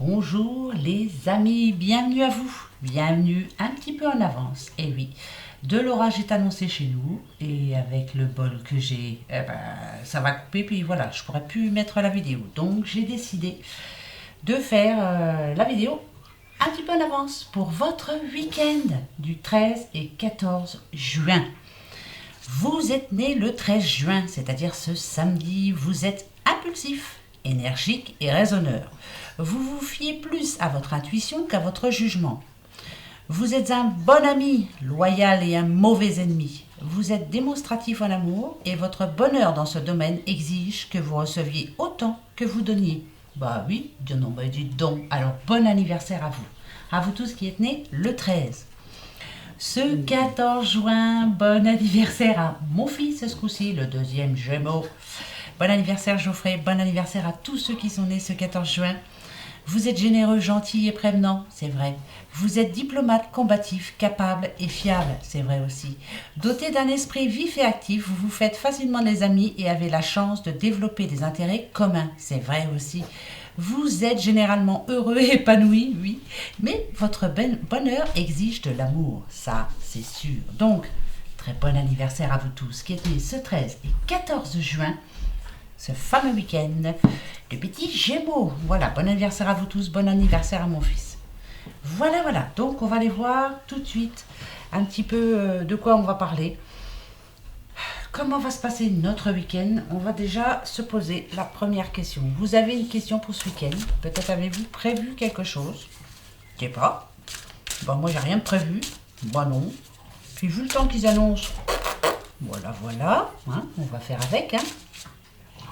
Bonjour les amis, bienvenue à vous, bienvenue un petit peu en avance. Et oui, de l'orage est annoncé chez nous et avec le bol que j'ai, ça va couper puis voilà, je pourrais plus mettre la vidéo. Donc j'ai décidé de faire la vidéo un petit peu en avance pour votre week-end du 13 et 14 juin. Vous êtes né le 13 juin, c'est-à-dire ce samedi, vous êtes impulsif, énergique et raisonneur. Vous vous fiez plus à votre intuition qu'à votre jugement. Vous êtes un bon ami, loyal et un mauvais ennemi. Vous êtes démonstratif en amour et votre bonheur dans ce domaine exige que vous receviez autant que vous donniez. Bah oui, dites donc. Alors bon anniversaire à vous. À vous tous qui êtes nés le 13. Ce 14 juin, bon anniversaire à mon fils ce coup-ci, le deuxième Gémeaux. Bon anniversaire Geoffrey, bon anniversaire à tous ceux qui sont nés ce 14 juin. Vous êtes généreux, gentil et prévenant, c'est vrai. Vous êtes diplomate, combatif, capable et fiable, c'est vrai aussi. Doté d'un esprit vif et actif, vous vous faites facilement des amis et avez la chance de développer des intérêts communs, c'est vrai aussi. Vous êtes généralement heureux et épanoui, oui, mais votre bonheur exige de l'amour, ça c'est sûr. Donc, très bon anniversaire à vous tous qui êtes nés ce 13 et 14 juin. Ce fameux week-end de petits Gémeaux. Voilà, bon anniversaire à vous tous, bon anniversaire à mon fils. Voilà, donc on va aller voir tout de suite un petit peu de quoi on va parler. Comment va se passer notre week-end? On va déjà se poser la première question. Vous avez une question pour ce week-end? Peut-être avez-vous prévu quelque chose? Je sais pas. Bon, moi j'ai rien de prévu. Moi non. Puis vu le temps qu'ils annoncent, voilà. Hein, on va faire avec, hein.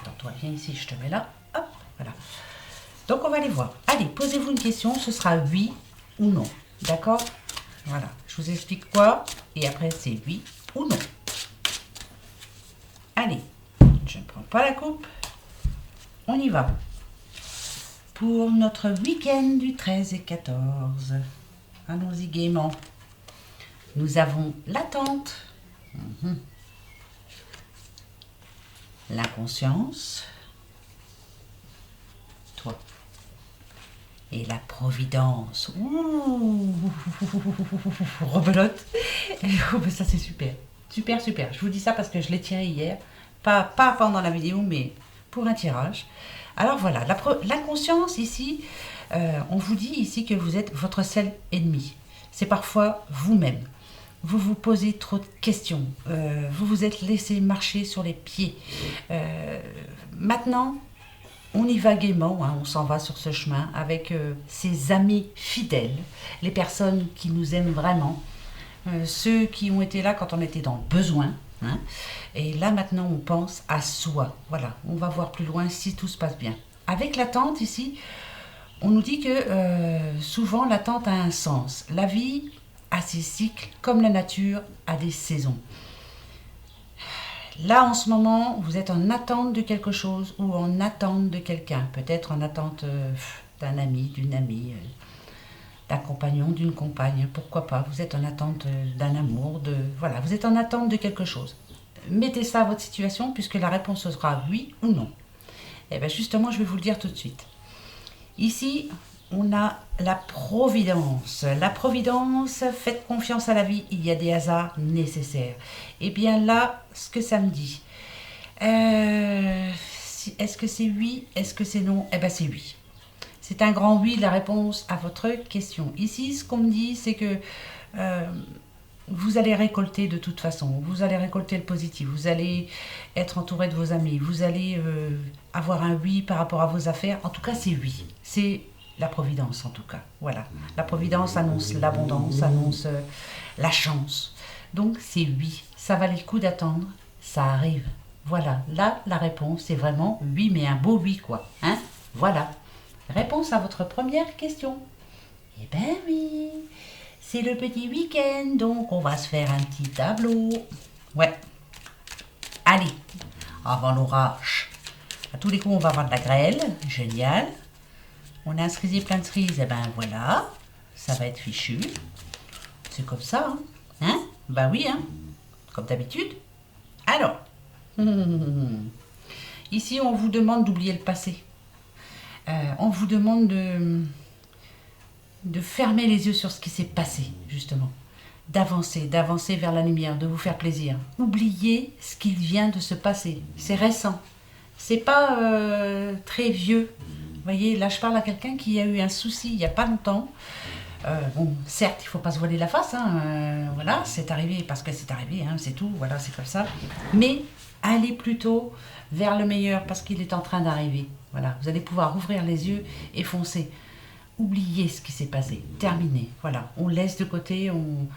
Alors toi viens ici, je te mets là, hop, voilà. Donc on va aller voir. Allez, posez-vous une question, ce sera oui ou non, d'accord? Voilà, je vous explique quoi, et après c'est oui ou non. Allez, je ne prends pas la coupe, on y va. Pour notre week-end du 13 et 14, allons-y gaiement. Nous avons l'attente, l'inconscience, toi, et la providence. Ouh, rebelote. Ça c'est super. Super. Je vous dis ça parce que je l'ai tiré hier. Pas pendant la vidéo, mais pour un tirage. Alors voilà, l'inconscience ici, on vous dit ici que vous êtes votre seul ennemi. C'est parfois vous-même. Vous vous posez trop de questions. Vous vous êtes laissé marcher sur les pieds. Maintenant, on y va gaiement, hein, on s'en va sur ce chemin avec ses amis fidèles, les personnes qui nous aiment vraiment, ceux qui ont été là quand on était dans le besoin. Hein, et là maintenant on pense à soi. Voilà, on va voir plus loin si tout se passe bien. Avec l'attente ici, on nous dit que souvent l'attente a un sens. La vie a ses cycles comme la nature a des saisons. Là, en ce moment, vous êtes en attente de quelque chose ou en attente de quelqu'un. Peut-être en attente d'un ami, d'une amie, d'un compagnon, d'une compagne. Pourquoi pas? Vous êtes en attente d'un amour, voilà, vous êtes en attente de quelque chose. Mettez ça à votre situation puisque la réponse sera oui ou non. Et bien justement, je vais vous le dire tout de suite. Ici, on a la providence. La providence, faites confiance à la vie, il y a des hasards nécessaires. Et bien là, ce que ça me dit, est-ce que c'est oui, est-ce que c'est non? Eh bien c'est oui. C'est un grand oui, la réponse à votre question. Ici, ce qu'on me dit, c'est que vous allez récolter de toute façon. Vous allez récolter le positif. Vous allez être entouré de vos amis. Vous allez avoir un oui par rapport à vos affaires. En tout cas, c'est oui. C'est la providence, en tout cas. Voilà. La providence annonce l'abondance, annonce la chance. Donc, c'est oui. Ça valait le coup d'attendre. Ça arrive. Voilà. Là, la réponse, c'est vraiment oui, mais un beau oui, quoi. Hein? Voilà. Réponse à votre première question. Eh ben oui. C'est le petit week-end, donc on va se faire un petit tableau. Ouais. Allez, avant l'orage. À tous les coups, on va avoir de la grêle. Génial. On a un cerisier plein de cerises. Eh ben voilà. Ça va être fichu. C'est comme ça, hein? Ben oui, hein? Comme d'habitude. Alors. Ici, on vous demande d'oublier le passé. On vous demande de fermer les yeux sur ce qui s'est passé, justement. D'avancer vers la lumière, de vous faire plaisir. Oubliez ce qui vient de se passer. C'est récent. C'est pas très vieux. Vous voyez, là je parle à quelqu'un qui a eu un souci il n'y a pas longtemps. Bon, certes, il ne faut pas se voiler la face, hein, voilà, c'est arrivé parce que c'est arrivé, hein, c'est tout, voilà, c'est comme ça. Mais allez plutôt vers le meilleur parce qu'il est en train d'arriver. Voilà, vous allez pouvoir ouvrir les yeux et foncer. Oubliez ce qui s'est passé, terminé, voilà. On laisse de côté, on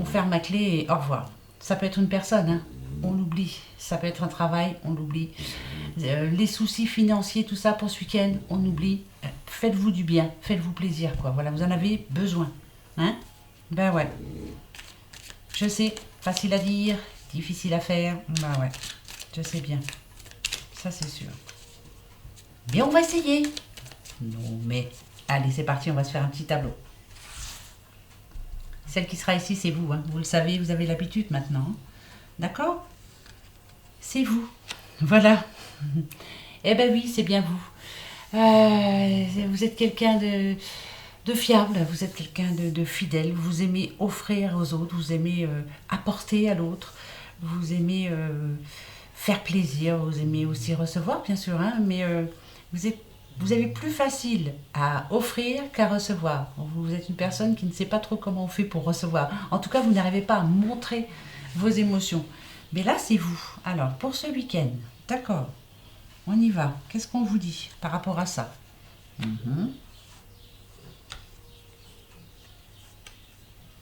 ferme la clé et au revoir. Ça peut être une personne, hein, on l'oublie. Ça peut être un travail, on l'oublie. Les soucis financiers, tout ça pour ce week-end, on oublie. Faites-vous du bien, faites-vous plaisir, quoi. Voilà, vous en avez besoin. Hein? Ben ouais. Je sais, facile à dire, difficile à faire. Ben ouais, je sais bien. Ça, c'est sûr. Mais on va essayer. Non, mais allez, c'est parti, on va se faire un petit tableau. Celle qui sera ici, c'est vous. Hein. Vous le savez, vous avez l'habitude maintenant. Hein. D'accord? C'est vous. Voilà. Eh ben oui, c'est bien vous. Vous êtes quelqu'un de fiable, vous êtes quelqu'un de fidèle, vous aimez offrir aux autres, vous aimez apporter à l'autre, vous aimez faire plaisir, vous aimez aussi recevoir, bien sûr, hein, mais vous avez plus facile à offrir qu'à recevoir. Vous êtes une personne qui ne sait pas trop comment on fait pour recevoir. En tout cas, vous n'arrivez pas à montrer vos émotions. Mais là, c'est vous. Alors, pour ce week-end, d'accord, on y va. Qu'est-ce qu'on vous dit par rapport à ça? Mhm.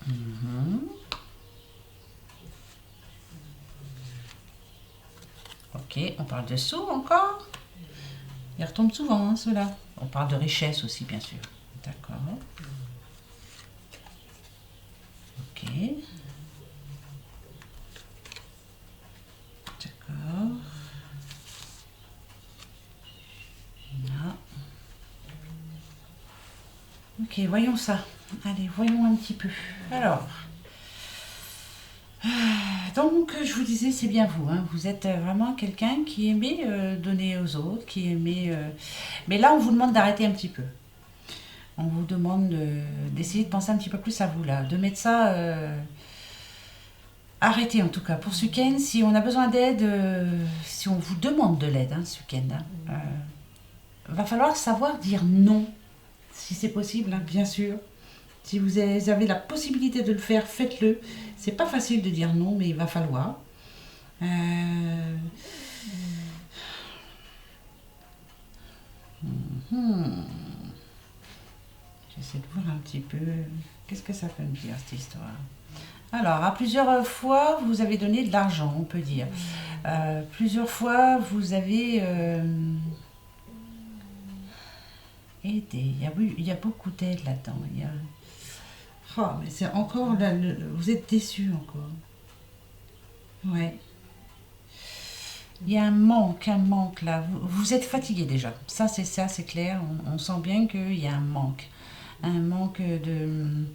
Mhm. Ok, on parle de sous encore. Ils retombent souvent, hein, ceux-là. On parle de richesse aussi, bien sûr. D'accord. Ok. D'accord. Là. Ok, voyons ça. Allez, voyons un petit peu. Alors, donc je vous disais, c'est bien vous. Hein. Vous êtes vraiment quelqu'un qui aimait donner aux autres, qui aimait... Mais là, on vous demande d'arrêter un petit peu. On vous demande d'essayer de penser un petit peu plus à vous, là. De mettre ça... Arrêtez en tout cas. Pour ce week-end, si on a besoin d'aide, si on vous demande de l'aide hein, ce week-end, hein, va falloir savoir dire non, si c'est possible, hein, bien sûr. Si vous avez la possibilité de le faire, faites-le. C'est pas facile de dire non, mais il va falloir. J'essaie de voir un petit peu. Qu'est-ce que ça peut me dire cette histoire? Alors, à plusieurs fois, vous avez donné de l'argent, on peut dire. Plusieurs fois, vous avez aidé. Il y a beaucoup d'aide là-dedans. Oh, mais c'est encore là, vous êtes déçu encore. Ouais. Il y a un manque là. Vous êtes fatigué déjà. Ça, c'est clair. On sent bien qu'il y a un manque. Un manque de...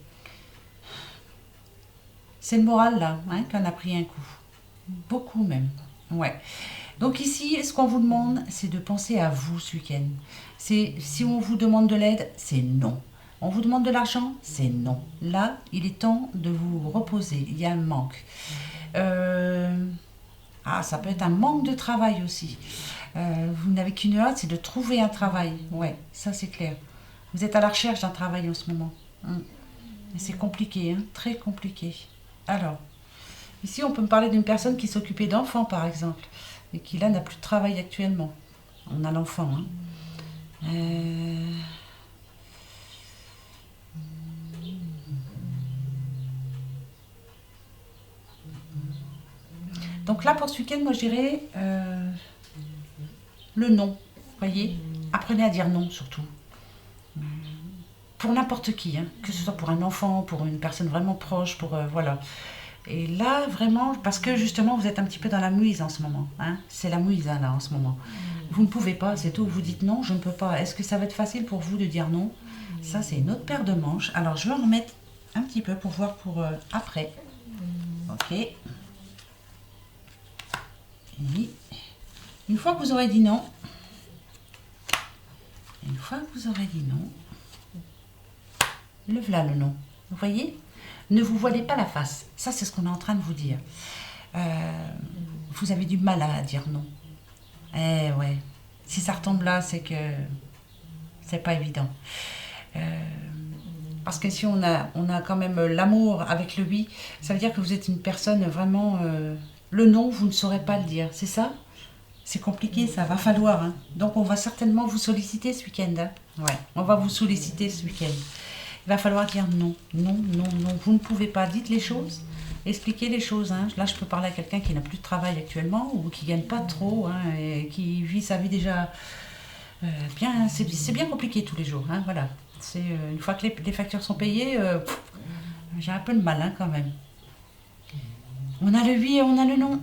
C'est le moral là, hein, qu'on a pris un coup. Beaucoup même. Ouais. Donc ici, ce qu'on vous demande, c'est de penser à vous ce week-end. Si on vous demande de l'aide, c'est non. On vous demande de l'argent, c'est non. Là, il est temps de vous reposer. Il y a un manque. Ça peut être un manque de travail aussi. Vous n'avez qu'une hâte, c'est de trouver un travail. Ouais, ça c'est clair. Vous êtes à la recherche d'un travail en ce moment. Et c'est compliqué, hein, très compliqué. Alors, ici on peut me parler d'une personne qui s'occupait d'enfants par exemple, et qui là n'a plus de travail actuellement. On a l'enfant. Hein. Donc là pour ce week-end, moi je dirais le non. Voyez, apprenez à dire non surtout. Pour n'importe qui, hein, que ce soit pour un enfant, pour une personne vraiment proche, pour voilà. Et là, vraiment, parce que justement, vous êtes un petit peu dans la mouise en ce moment. Hein, c'est la mouise, hein, là, en ce moment. Vous ne pouvez pas, c'est tout. Vous dites non, je ne peux pas. Est-ce que ça va être facile pour vous de dire non? Ça, c'est une autre paire de manches. Alors, je vais en remettre un petit peu pour voir pour après. Ok. Et une fois que vous aurez dit non, Une fois que vous aurez dit non, le voilà le non. Vous voyez? Ne vous voilez pas la face. Ça, c'est ce qu'on est en train de vous dire. Vous avez du mal à dire non. Eh ouais. Si ça retombe là, c'est que c'est pas évident. Parce que si on a quand même l'amour avec le oui, ça veut dire que vous êtes une personne vraiment... le non, vous ne saurez pas le dire, c'est ça? C'est compliqué, ça va falloir. Hein. Donc on va certainement vous solliciter ce week-end. Hein. Ouais, on va vous solliciter ce week-end. Il va falloir dire non, non, non, non. Vous ne pouvez pas. Dites les choses, expliquez les choses. Hein. Là, je peux parler à quelqu'un qui n'a plus de travail actuellement ou qui ne gagne pas trop hein, et qui vit sa vie déjà bien. C'est bien compliqué tous les jours. Hein, voilà. Une fois que les factures sont payées, j'ai un peu de mal hein, quand même. On a le oui et on a le non.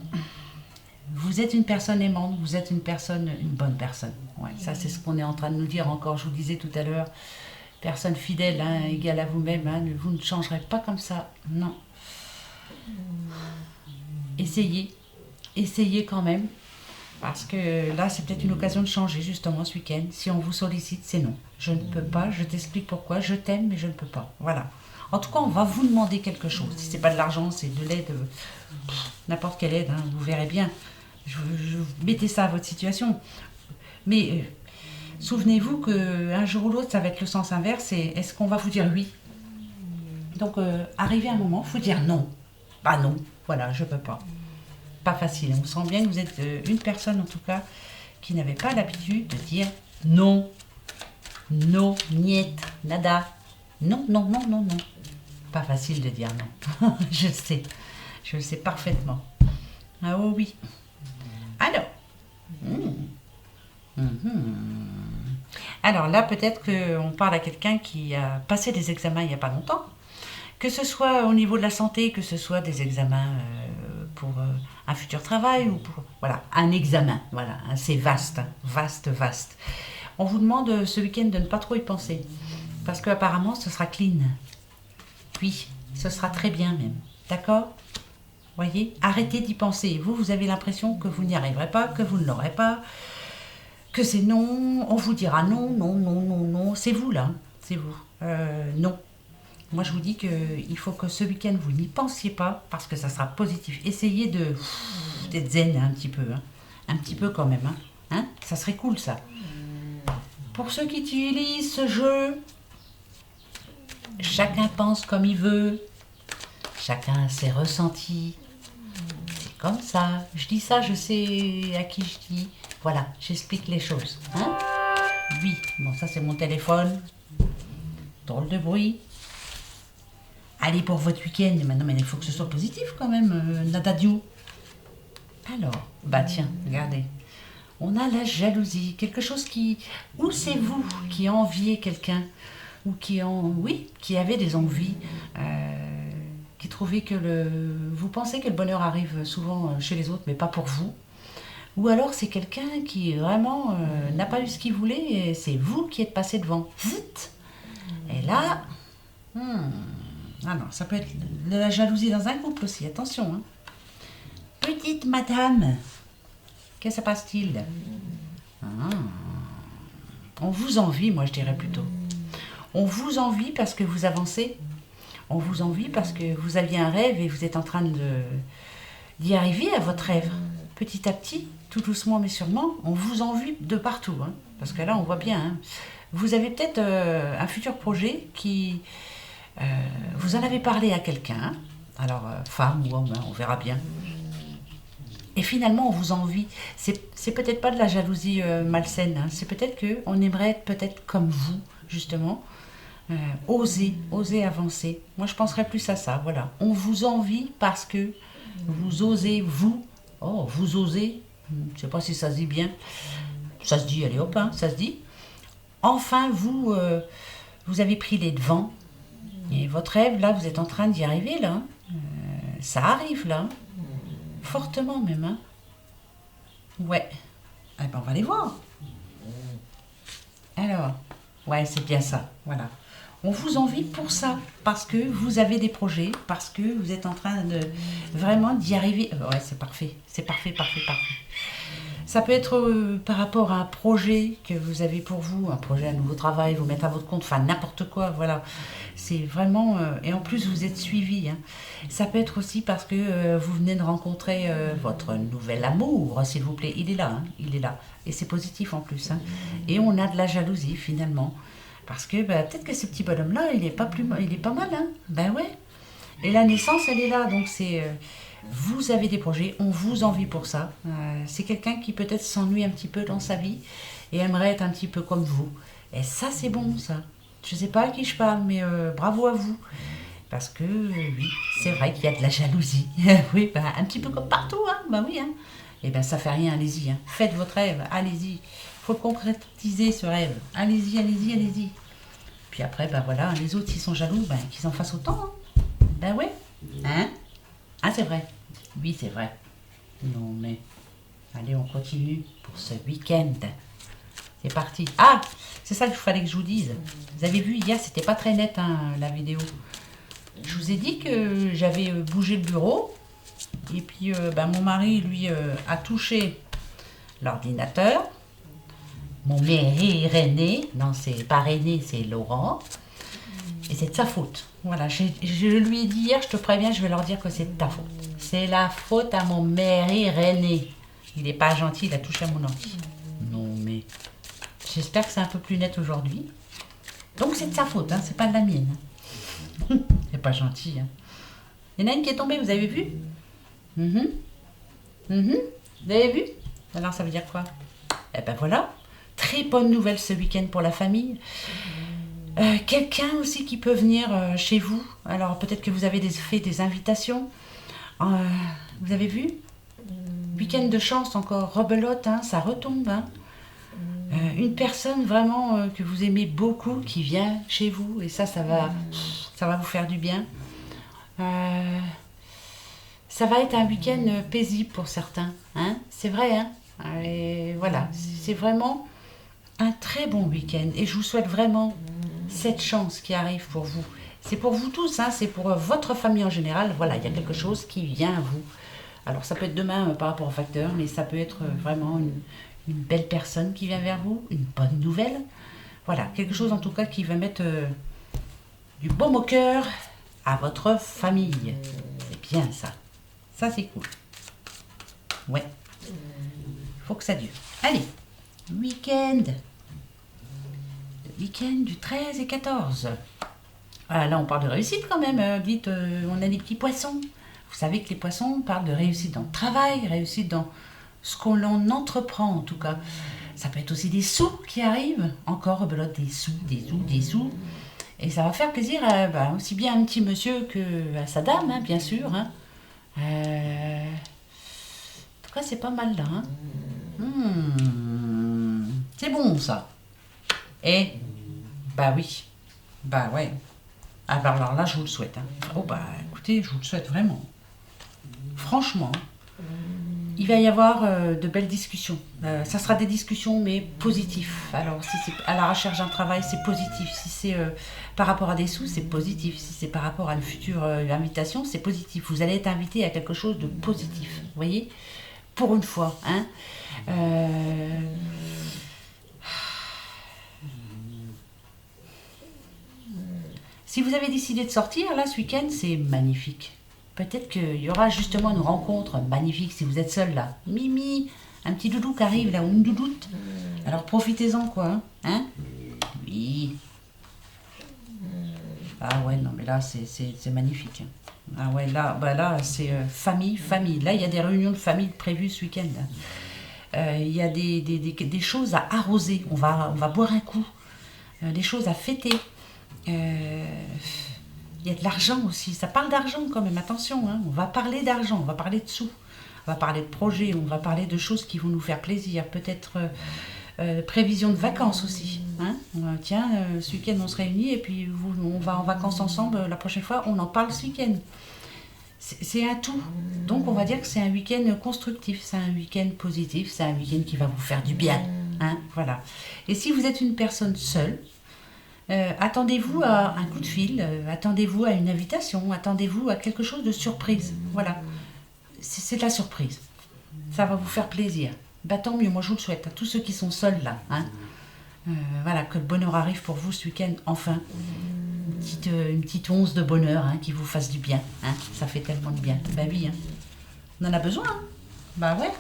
Vous êtes une personne aimante, vous êtes une bonne personne. Ouais, ça, c'est ce qu'on est en train de nous dire encore. Je vous disais tout à l'heure, personne fidèle, hein, égale à vous-même. Hein, vous ne changerez pas comme ça. Non. Essayez quand même. Parce que là, c'est peut-être une occasion de changer justement ce week-end. Si on vous sollicite, c'est non. Je ne peux pas, je t'explique pourquoi. Je t'aime, mais je ne peux pas. Voilà. En tout cas, on va vous demander quelque chose. Si ce n'est pas de l'argent, c'est de l'aide, n'importe quelle aide, hein, vous verrez bien. Mettez ça à votre situation. Mais souvenez-vous qu'un jour ou l'autre, ça va être le sens inverse. Et est-ce qu'on va vous dire oui? Donc, arrivé un moment, il faut dire non. Bah non, voilà, je ne peux pas. Pas facile. On sent bien que vous êtes une personne, en tout cas, qui n'avait pas l'habitude de dire non. Non, niet, nada. Non, non, non, non, non. Pas facile de dire non. Je le sais parfaitement. Ah oh oui. Alors. Alors là, peut-être qu'on parle à quelqu'un qui a passé des examens il n'y a pas longtemps. Que ce soit au niveau de la santé, que ce soit des examens pour un futur travail ou pour... Voilà, un examen. Voilà, c'est vaste, hein, vaste, vaste. On vous demande ce week-end de ne pas trop y penser. Parce qu'apparemment, ce sera clean. Oui, ce sera très bien même. D'accord? Voyez? Arrêtez d'y penser. Vous avez l'impression que vous n'y arriverez pas, que vous ne l'aurez pas, que c'est non. On vous dira non, non, non, non, non. C'est vous là. C'est vous. Non. Moi, je vous dis qu'il faut que ce week-end, vous n'y pensiez pas parce que ça sera positif. Essayez d'être zen un petit peu. Hein. Un petit peu quand même. Hein? Ça serait cool ça. Pour ceux qui utilisent ce jeu, chacun pense comme il veut, chacun a ses ressentis. C'est comme ça. Je dis ça, je sais à qui je dis. Voilà, j'explique les choses. Hein? Oui, bon, ça c'est mon téléphone. Drôle de bruit. Allez pour votre week-end. Maintenant, mais il faut que ce soit positif quand même, Nadadio. Alors, bah tiens, regardez. On a la jalousie, quelque chose qui... Ou c'est vous qui enviez quelqu'un, ou qui avait des envies, qui trouvait que vous pensez que le bonheur arrive souvent chez les autres, mais pas pour vous. Ou alors c'est quelqu'un qui vraiment n'a pas eu ce qu'il voulait, et c'est vous qui êtes passé devant. Zut. Et là... Ah non, ça peut être de la jalousie dans un couple aussi, attention. Hein. Petite madame, qu'est-ce que se passe-t-il? On vous envie, moi je dirais plutôt. On vous envie parce que vous avancez. On vous envie parce que vous aviez un rêve et vous êtes en train d'y arriver à votre rêve. Petit à petit, tout doucement mais sûrement, on vous envie de partout. Hein, parce que là, on voit bien. Hein, vous avez peut-être un futur projet qui... vous en avez parlé à quelqu'un. Alors, femme ou homme, hein, on verra bien. Et finalement, on vous envie. C'est peut-être pas de la jalousie malsaine. Hein. C'est peut-être qu'on aimerait être peut-être comme vous, justement. Oser avancer. Moi, je penserais plus à ça. Voilà. On vous envie parce que vous osez, vous. Oh, vous osez. Je ne sais pas si ça se dit bien. Ça se dit, allez hop, hein, ça se dit. Enfin, vous avez pris les devants. Et votre rêve, là, vous êtes en train d'y arriver, là. Ça arrive, là. Fortement même, hein. Ouais. Eh ben, on va les voir. Alors, ouais, c'est bien ça, voilà. On vous envie pour ça, parce que vous avez des projets, parce que vous êtes en train de vraiment d'y arriver. Ouais, c'est parfait, parfait. Ça peut être par rapport à un projet que vous avez pour vous, un projet, un nouveau travail, vous mettre à votre compte, enfin n'importe quoi, voilà. C'est vraiment... et en plus, vous êtes suivi. Hein. Ça peut être aussi parce que vous venez de rencontrer votre nouvel amour, s'il vous plaît. Il est là, hein, il est là. Et c'est positif en plus. Hein. Et on a de la jalousie, finalement. Parce que peut-être que ce petit bonhomme-là, il est pas mal. Hein. Ben ouais. Et la naissance, elle est là. Donc c'est... vous avez des projets, on vous envie pour ça. C'est quelqu'un qui peut-être s'ennuie un petit peu dans sa vie et aimerait être un petit peu comme vous. Et ça, c'est bon, ça. Je ne sais pas à qui je parle, mais bravo à vous. Parce que, oui, c'est vrai qu'il y a de la jalousie. Oui, un petit peu comme partout, hein. Bah oui, hein. Et ben ça fait rien, allez-y. Hein. Faites votre rêve, allez-y. Faut le concrétiser, ce rêve. Allez-y, allez-y, allez-y. Puis après, voilà, les autres, s'ils sont jaloux, qu'ils en fassent autant. Hein. Ben ouais. Hein? Ah, c'est vrai. Oui, c'est vrai. Non, mais... Allez, on continue pour ce week-end. C'est parti. Ah, c'est ça qu'il fallait que je vous dise. Vous avez vu, hier, c'était pas très net, hein, la vidéo. Je vous ai dit que j'avais bougé le bureau. Et puis, mon mari, lui, a touché l'ordinateur. Mon mari René, non, c'est pas René, c'est Laurent. Et c'est de sa faute. Voilà, je lui ai dit hier, je te préviens, je vais leur dire que c'est de ta faute. C'est la faute à mon mari René. Il n'est pas gentil, il a touché à mon ordi. Non, mais j'espère que c'est un peu plus net aujourd'hui. Donc c'est de sa faute, hein, c'est pas de la mienne. C'est pas gentil. Hein. Il y en a une qui est tombée, vous avez vu? Vous avez vu? Alors ça veut dire quoi? Eh ben voilà, très bonne nouvelle ce week-end pour la famille. Quelqu'un aussi qui peut venir chez vous. Alors peut-être que vous avez fait des invitations. Vous avez vu? Week-end de chance encore, rebelote, hein, ça retombe. Hein. Une personne vraiment que vous aimez beaucoup qui vient chez vous. Et ça va vous faire du bien. Ça va être un week-end paisible pour certains. Hein. C'est vrai, hein. Et voilà, c'est vraiment un très bon week-end. Et je vous souhaite vraiment cette chance qui arrive pour vous. C'est pour vous tous, hein, c'est pour votre famille en général. Voilà, il y a quelque chose qui vient à vous. Alors ça peut être demain par rapport au facteur, mais ça peut être vraiment une belle personne qui vient vers vous, une bonne nouvelle. Voilà, quelque chose en tout cas qui va mettre du baume au cœur à votre famille. C'est bien ça. Ça c'est cool. Ouais. Faut que ça dure. Allez, week-end. Le week-end du 13 et 14. Ah, là, on parle de réussite quand même. Dites, on a des petits poissons. Vous savez que les poissons parlent de réussite dans le travail, réussite dans ce qu'on entreprend en tout cas. Ça peut être aussi des sous qui arrivent. Encore rebelote, des sous, des sous, des sous. Et ça va faire plaisir aussi bien à un petit monsieur qu'à sa dame, hein, bien sûr. Hein. En tout cas, c'est pas mal là. Hein. C'est bon ça. Et oui. Ouais. Alors là, je vous le souhaite. Hein. Oh écoutez, je vous le souhaite vraiment. Franchement, il va y avoir de belles discussions. Ça sera des discussions, mais positives. Alors, si c'est à la recherche d'un travail, c'est positif. Si c'est par rapport à des sous, c'est positif. Si c'est par rapport à une future invitation, c'est positif. Vous allez être invité à quelque chose de positif. Vous voyez? Pour une fois. Hein. Si vous avez décidé de sortir, là, ce week-end, c'est magnifique. Peut-être qu'il y aura justement une rencontre magnifique si vous êtes seul, là. Mimi, un petit doudou qui arrive, là, ou une doudoute. Alors profitez-en, quoi. Hein? Oui. Ah ouais, non, mais là, c'est magnifique. Ah ouais, là, c'est famille. Là, il y a des réunions de famille prévues ce week-end. Il y a des choses à arroser. On va boire un coup. Des choses à fêter. Il y a de l'argent aussi, ça parle d'argent quand même, attention, hein. On va parler d'argent, on va parler de sous, on va parler de projets, on va parler de choses qui vont nous faire plaisir, peut-être prévision de vacances aussi. Hein. Tiens, ce week-end on se réunit et puis on va en vacances ensemble, la prochaine fois on en parle ce week-end. C'est un tout, donc on va dire que c'est un week-end constructif, c'est un week-end positif, c'est un week-end qui va vous faire du bien. Hein. Voilà. Et si vous êtes une personne seule, attendez-vous à un coup de fil, attendez-vous à une invitation, attendez-vous à quelque chose de surprise. Voilà, c'est de la surprise. Ça va vous faire plaisir. Bah tant mieux, moi je vous le souhaite, à tous ceux qui sont seuls là. Hein. Voilà, que le bonheur arrive pour vous ce week-end, enfin. Une petite once de bonheur hein, qui vous fasse du bien. Hein. Ça fait tellement de bien. Bah oui, hein. On en a besoin. Hein. Bah ouais.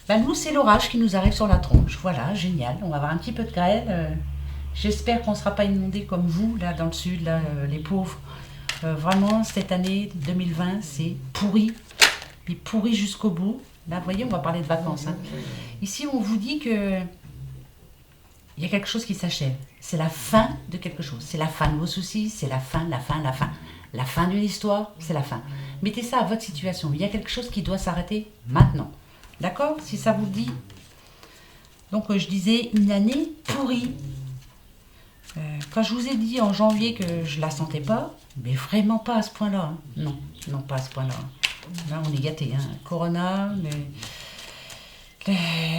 Bah nous, c'est l'orage qui nous arrive sur la tronche. Voilà, génial. On va avoir un petit peu de grêle. J'espère qu'on ne sera pas inondé comme vous, là, dans le sud, là, les pauvres. Vraiment, cette année 2020, c'est pourri. Puis pourri jusqu'au bout. Là, vous voyez, on va parler de vacances. Hein. Ici, on vous dit que il y a quelque chose qui s'achève. C'est la fin de quelque chose. C'est la fin de vos soucis, c'est la fin, la fin, la fin. La fin d'une histoire, c'est la fin. Mettez ça à votre situation. Il y a quelque chose qui doit s'arrêter maintenant. D'accord? Si ça vous dit. Donc, je disais une année pourrie. Quand je vous ai dit en janvier que je la sentais pas, mais vraiment pas à ce point-là. Hein. Non, non, pas à ce point-là. Là, on est gâtés. Hein. Corona,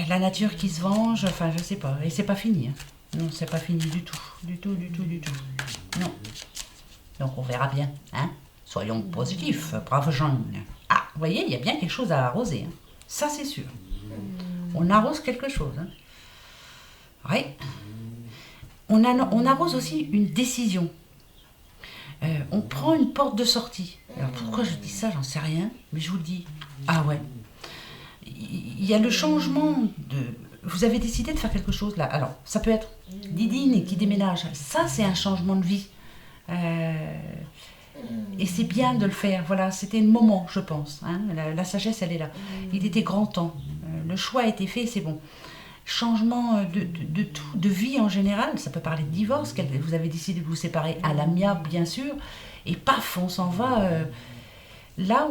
la nature qui se venge, enfin, je sais pas. Et c'est pas fini. Hein. Non, c'est pas fini du tout. Du tout, du tout, du tout. Non. Donc, on verra bien. Hein. Soyons positifs, braves gens. Ah, vous voyez, il y a bien quelque chose à arroser. Hein. Ça, c'est sûr. On arrose quelque chose. Hein. Oui. On arrose aussi une décision. On prend une porte de sortie. Alors pourquoi je dis ça, j'en sais rien, mais je vous le dis. Ah ouais. Il y a le changement de... Vous avez décidé de faire quelque chose là. Alors, ça peut être Didine qui déménage. Ça, c'est un changement de vie. Et c'est bien de le faire. Voilà, c'était le moment, je pense. Hein. La sagesse, elle est là. Il était grand temps. Le choix a été fait, c'est bon. Changement de tout, de vie en général, ça peut parler de divorce, vous avez décidé de vous séparer à l'amiable bien sûr, et paf, on s'en va. Là,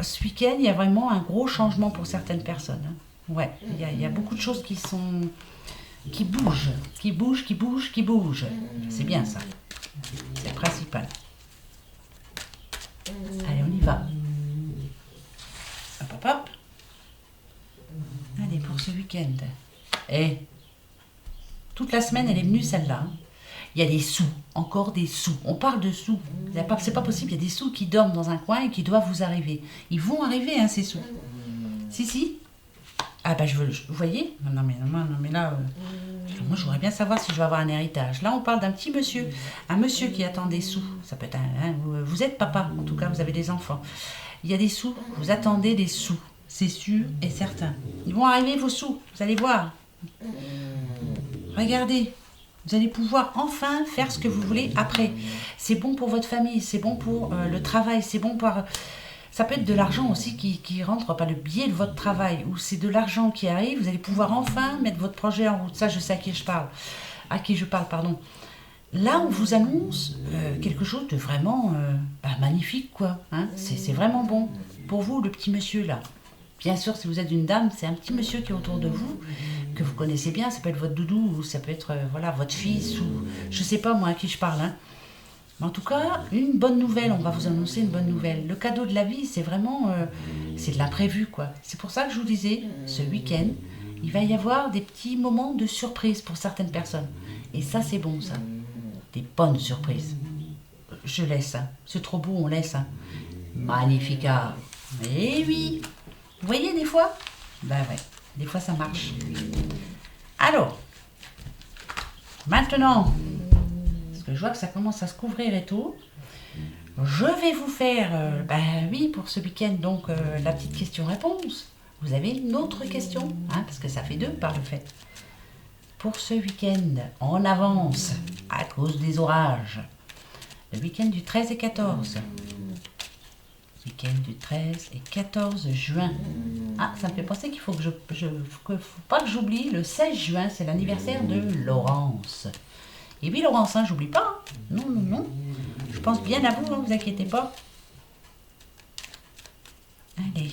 ce week-end, il y a vraiment un gros changement pour certaines personnes. Hein. Ouais, il y a beaucoup de choses qui bougent, qui bougent, qui bougent, qui bougent. C'est bien ça, c'est le principal. Allez, on y va. Hop, hop, hop. Allez, pour ce week-end. Et toute la semaine, elle est venue celle-là. Il y a des sous, encore des sous. On parle de sous. C'est pas possible, il y a des sous qui dorment dans un coin et qui doivent vous arriver. Ils vont arriver, hein, ces sous. Si. Ah bah vous voyez non mais là, moi je voudrais bien savoir si je vais avoir un héritage. Là, on parle d'un petit monsieur. Un monsieur qui attend des sous. Ça peut être vous êtes papa, en tout cas, vous avez des enfants. Il y a des sous, vous attendez des sous. C'est sûr et certain. Ils vont arriver vos sous, vous allez voir. Regardez, vous allez pouvoir enfin faire ce que vous voulez après. C'est bon pour votre famille, c'est bon pour le travail, c'est bon pour... Ça peut être de l'argent aussi qui rentre par le biais de votre travail, ou c'est de l'argent qui arrive, vous allez pouvoir enfin mettre votre projet en route. Ça, je sais à qui je parle. Pardon. Là, on vous annonce quelque chose de vraiment magnifique, quoi. Hein. C'est vraiment bon. Pour vous, le petit monsieur, là. Bien sûr, si vous êtes une dame, c'est un petit monsieur qui est autour de vous, que vous connaissez bien. Ça peut être votre doudou, ou ça peut être votre fils, ou je sais pas moi à qui je parle. Hein. Mais en tout cas, une bonne nouvelle, on va vous annoncer une bonne nouvelle. Le cadeau de la vie, c'est vraiment, c'est de l'imprévu, quoi. C'est pour ça que je vous disais, ce week-end, il va y avoir des petits moments de surprise pour certaines personnes. Et ça, c'est bon, ça. Des bonnes surprises. Je laisse, hein. C'est trop beau, on laisse. Hein. Magnifica. Eh oui. Vous voyez des fois? Ben ouais, des fois ça marche. Alors, maintenant, parce que je vois que ça commence à se couvrir et tout, je vais vous faire, pour ce week-end, donc la petite question-réponse. Vous avez une autre question, hein, parce que ça fait deux par le fait. Pour ce week-end, en avance, à cause des orages, le week-end du 13 et 14. Week-end du 13 et 14 juin. Ah, ça me fait penser qu'il faut pas que j'oublie, le 16 juin, c'est l'anniversaire de Laurence. Et oui, Laurence, hein, j'oublie pas. Non. Je pense bien à vous, hein, vous inquiétez pas. Allez.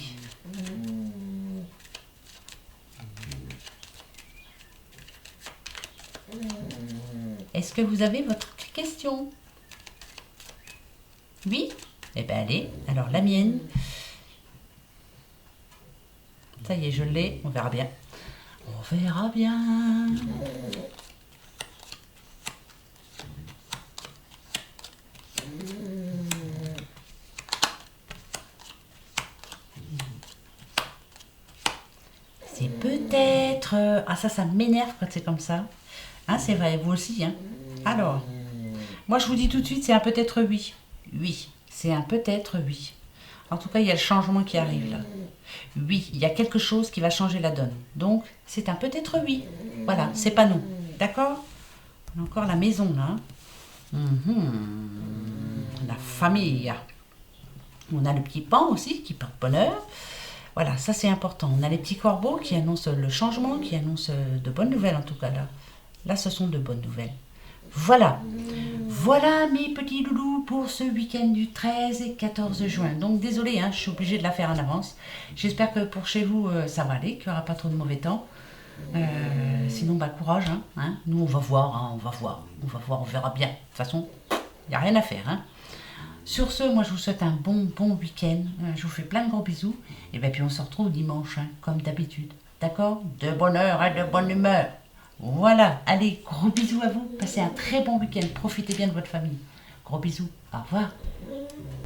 Est-ce que vous avez votre question? Oui? Eh bien, allez. Alors, la mienne. Ça y est, je l'ai. On verra bien. On verra bien. être... ah ça m'énerve quand c'est comme ça. Hein, c'est vrai, vous aussi. Hein. Alors, moi je vous dis tout de suite, c'est un peut-être oui. Oui, c'est un peut-être oui. En tout cas, il y a le changement qui arrive là. Oui, il y a quelque chose qui va changer la donne. Donc, c'est un peut-être oui. Voilà, c'est pas non. D'accord? On a encore la maison là. La famille. On a le petit pan aussi qui porte bonheur. Voilà, ça c'est important. On a les petits corbeaux qui annoncent le changement, qui annoncent de bonnes nouvelles en tout cas là. Là, ce sont de bonnes nouvelles. Voilà. Voilà mes petits loulous pour ce week-end du 13 et 14 juin. Donc désolé, hein, je suis obligée de la faire en avance. J'espère que pour chez vous, ça va aller, qu'il n'y aura pas trop de mauvais temps. Sinon, bah courage. Hein. Nous, on va voir, hein, on va voir. On va voir, on verra bien. De toute façon, il n'y a rien à faire. Hein. Sur ce, moi, je vous souhaite un bon week-end. Je vous fais plein de gros bisous. Et bien, puis on se retrouve dimanche, hein, comme d'habitude. D'accord? De bonne heure et de bonne humeur. Voilà, allez, gros bisous à vous. Passez un très bon week-end. Profitez bien de votre famille. Gros bisous. Au revoir.